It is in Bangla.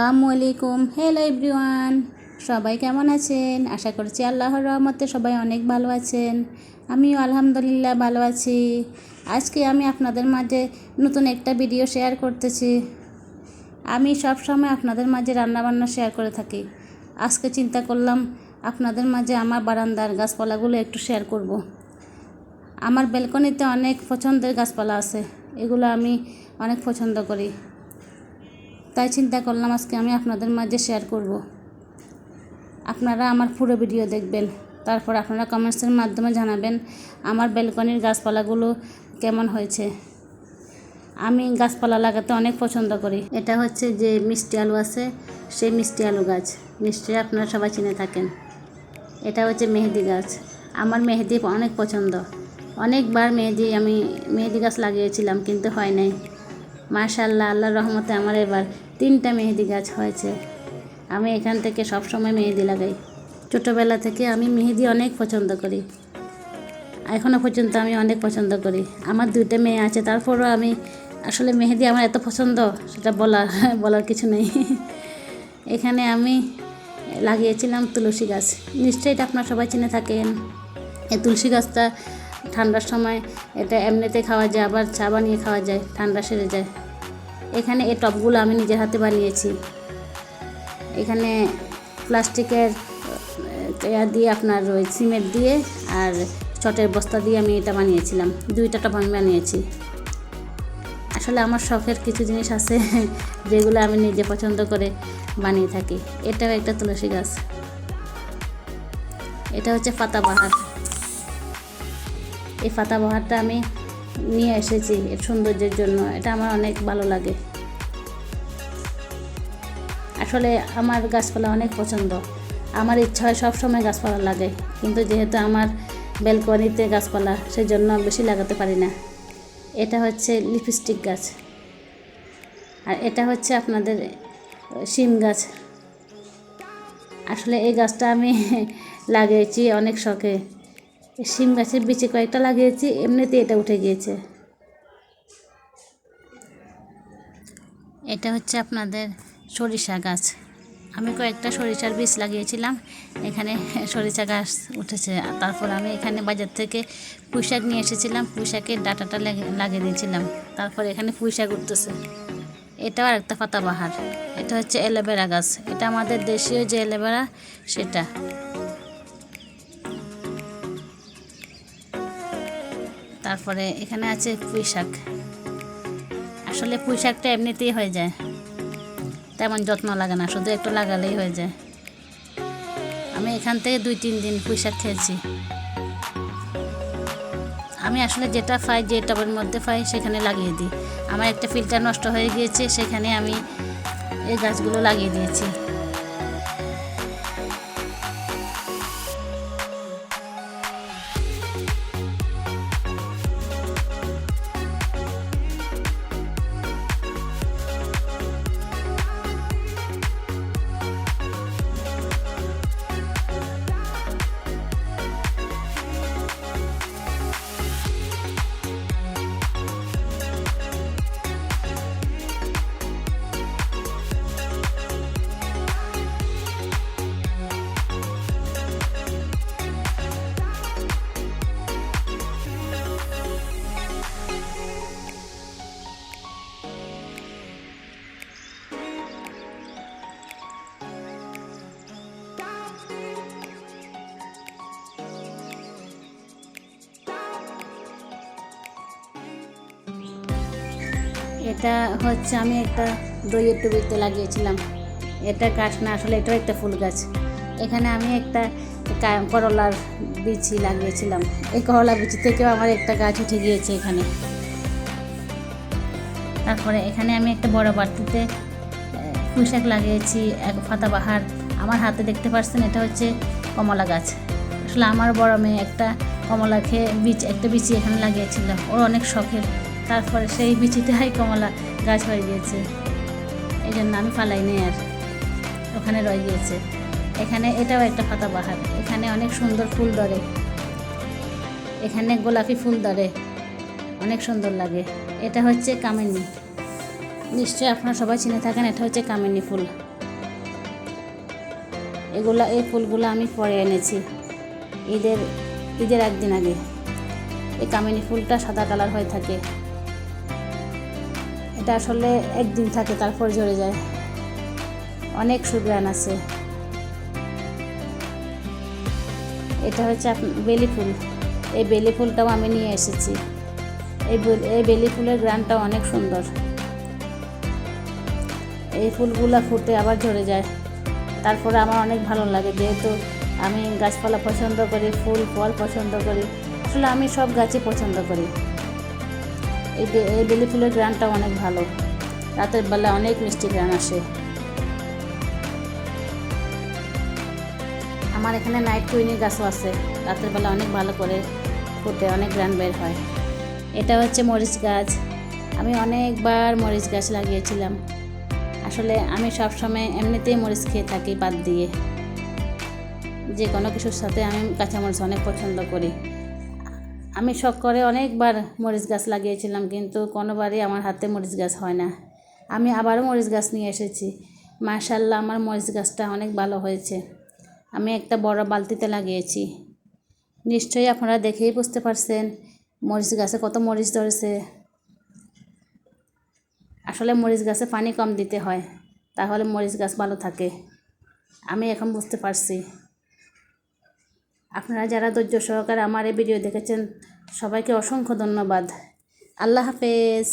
আসসালামু আলাইকুম। হ্যালো এভরিওয়ান, সবাই কেমন আছেন? আশা করছি আল্লাহর রহমতে সবাই অনেক ভালো আছেন। আমিও আলহামদুলিল্লাহ ভালো আছি। আজকে আমি আপনাদের মাঝে নতুন একটা ভিডিও শেয়ার করতেছি। আমি সব সময় আপনাদের মাঝে রান্নাবান্না শেয়ার করে থাকি। আজকে চিন্তা করলাম আপনাদের মাঝে আমার বারান্দার গাছপালাগুলো একটু শেয়ার করব। আমার ব্যালকনিতে অনেক পছন্দের গাছপালা আছে, এগুলো আমি অনেক পছন্দ করি। তাই চিন্তা করলাম আজকে আমি আপনাদের মাঝে শেয়ার করব। আপনারা আমার পুরো ভিডিও দেখবেন, তারপর আপনারা কমেন্টসের মাধ্যমে জানাবেন আমার ব্যালকনির গাছপালাগুলো কেমন হয়েছে। আমি গাছপালা লাগাতে অনেক পছন্দ করি। এটা হচ্ছে যে মিষ্টি আলু আছে, সেই মিষ্টি আলু গাছ নিশ্চয়ই আপনারা সবাই চিনে থাকেন। এটা হচ্ছে মেহেদি গাছ। আমার মেহেদি অনেক পছন্দ। অনেকবার আমি মেহেদি গাছ লাগিয়েছিলাম, কিন্তু হয় নাই। মাশাআল্লাহ, আল্লাহর রহমতে আমার এবার 3টা মেহেদি গাছ হয়েছে। আমি এখান থেকে সব সময় মেহেদি লাগাই। ছোটোবেলা থেকে আমি মেহেদি অনেক পছন্দ করি, এখনও পর্যন্ত আমি অনেক পছন্দ করি। আমার 2টা মেয়ে আছে, তারপরও আমি আসলে মেহেদি আমার এত পছন্দ, সেটা বলার কিছু নেই। এখানে আমি লাগিয়েছিলাম তুলসী গাছ, নিশ্চয়ই এটা আপনারা সবাই চিনে থাকেন। এই তুলসী গাছটা ঠান্ডার সময় এটা এমনিতে খাওয়া যায়, আবার চা বানিয়ে খাওয়া যায়, ঠান্ডা সেরে যায়। এখানে এই টবগুলো আমি নিজের হাতে বানিয়েছি। এখানে প্লাস্টিকের দিয়ে আপনার ওই সিমেন্ট দিয়ে আর চটের বস্তা দিয়ে আমি এটা বানিয়েছিলাম। 2টা টব আমি বানিয়েছি। আসলে আমার শখের কিছু জিনিস আছে যেগুলো আমি নিজে পছন্দ করে বানিয়ে থাকি। এটাও একটা তুলসী গাছ। এটা হচ্ছে পাতাবাহার। এই পাতাবাহারটা আমি নিয়ে এসেছি এর সৌন্দর্যের জন্য, এটা আমার অনেক ভালো লাগে। আসলে আমার গাছপালা অনেক পছন্দ। আমার ইচ্ছা হয় সব সময় গাছপালা লাগাই, কিন্তু যেহেতু আমার ব্যালকনিতে গাছপালা, সেই জন্য বেশি লাগাতে পারি না। এটা হচ্ছে লিপস্টিক গাছ, আর এটা হচ্ছে আপনাদের শিম গাছ। আসলে এই গাছটা আমি লাগিয়েছি অনেক শখে। শিম গাছের বিচি কয়েকটা লাগিয়েছি, এমনিতে এটা উঠে গিয়েছে। এটা হচ্ছে আপনাদের সরিষা গাছ। আমি কয়েকটা সরিষার বীজ লাগিয়েছিলাম, এখানে সরিষা গাছ উঠেছে। তারপর আমি এখানে বাজার থেকে পুঁইশাক নিয়ে এসেছিলাম, পুঁইশাকের ডাঁটাটা লাগিয়ে দিয়েছিলাম। তারপর এখানে পুঁইশাক উঠতেছে। এটাও আরেকটা পাতাবাহার। এটা হচ্ছে অ্যালোভেরা গাছ। এটা আমাদের দেশীয় যে অ্যালোভেরা, সেটা। তারপরে এখানে আছে পুঁইশাক। আসলে পুঁইশাকটা এমনিতেই হয়ে যায়, তেমন যত্ন লাগে না, শুধু একটু লাগালেই হয়ে যায়। আমি এখান থেকে 2-3 দিন পুঁইশাক খেয়েছি। আমি আসলে যেটা পাই, যে টবের মধ্যে পাই, সেখানে লাগিয়ে দিই। আমার একটা ফিল্টার নষ্ট হয়ে গিয়েছে, সেখানে আমি এই গাছগুলো লাগিয়ে দিয়েছি। এটা হচ্ছে আমি একটা দইয়ের টুবিতে লাগিয়েছিলাম। এটা গাছ না, আসলে এটাও একটা ফুল গাছ। এখানে আমি একটা করলার বিচি লাগিয়েছিলাম। এই করলা বিচি থেকেও আমার একটা গাছ উঠে গিয়েছে এখানে। তারপরে এখানে আমি একটা বড় বাটিতে পুঁইশাক লাগিয়েছি, এক পাতাবাহার। আমার হাতে দেখতে পাচ্ছেন, এটা হচ্ছে কমলা গাছ। আসলে আমার বড় মেয়ে একটা কমলা খেয়ে একটা বিচি এখানে লাগিয়েছিল, ওর অনেক শখের। তারপরে সেই বিচিটাই কমলা গাছ হয়ে গিয়েছে, এই জন্য আমি ফালাই নেই, আর ওখানে রয়ে গিয়েছে। এখানে এটাও একটা পাতাবাহার। এখানে অনেক সুন্দর ফুল ধরে, এখানে গোলাপি ফুল ধরে, অনেক সুন্দর লাগে। এটা হচ্ছে কামিনী, নিশ্চয়ই আপনারা সবাই চিনে থাকেন। এটা হচ্ছে কামিনী ফুল। এই ফুলগুলো আমি পরে এনেছি ঈদের একদিন আগে। এই কামিনী ফুলটা সাদা কালার হয়ে থাকে, এটা আসলে একদিন থাকে তারপর ঝরে যায়, অনেক সুঘ্রাণ আছে। এটা হচ্ছে বেলি ফুল, এই বেলি ফুলটাও আমি নিয়ে এসেছি। এই বেলি ফুলের ঘ্রাণটাও অনেক সুন্দর। এই ফুলগুলা ফুটে আবার ঝরে যায়, তারপরে আমার অনেক ভালো লাগে, যেহেতু আমি গাছপালা পছন্দ করি, ফুল ফল পছন্দ করি, আসলে আমি সব গাছই পছন্দ করি। এই বেলি ফুলের ঘ্রাণটাও অনেক ভালো, রাতের বেলা অনেক মিষ্টি ঘ্রাণ আসে। আমার এখানে নাইট কুইনের গাছও আছে, রাতের বেলা অনেক ভালো করে ফুটে, অনেক ঘ্রাণ বের হয়। এটা হচ্ছে মরিচ গাছ, আমি অনেকবার মরিচ গাছ লাগিয়েছিলাম। আসলে আমি সবসময় এমনিতেই মরিচ খেয়ে থাকি বাদ দিয়ে, যে কোনো কিছুর সাথে আমি কাঁচামরিচ অনেক পছন্দ করি। আমি শখ করে অনেকবার মরিচ গাছ লাগিয়েছিলাম, কিন্তু কোনোবারই আমার হাতে মরিচ গাছ হয় না। আমি আবারও মরিচ গাছ নিয়ে এসেছি, মাশাআল্লাহ আমার মরিচ গাছটা অনেক ভালো হয়েছে। আমি একটা বড় বালতিতে লাগিয়েছি, নিশ্চয়ই আপনারা দেখেই বুঝতে পারছেন মরিচ গাছে কত মরিচ ধরেছে। আসলে মরিচ গাছে পানি কম দিতে হয়, তাহলে মরিচ গাছ ভালো থাকে, আমি এখন বুঝতে পারছি। আপনারা যারা ধৈর্য সহকারে আমার এই ভিডিও দেখেছেন, সবাইকে অসংখ্য ধন্যবাদ। আল্লাহ হাফেজ।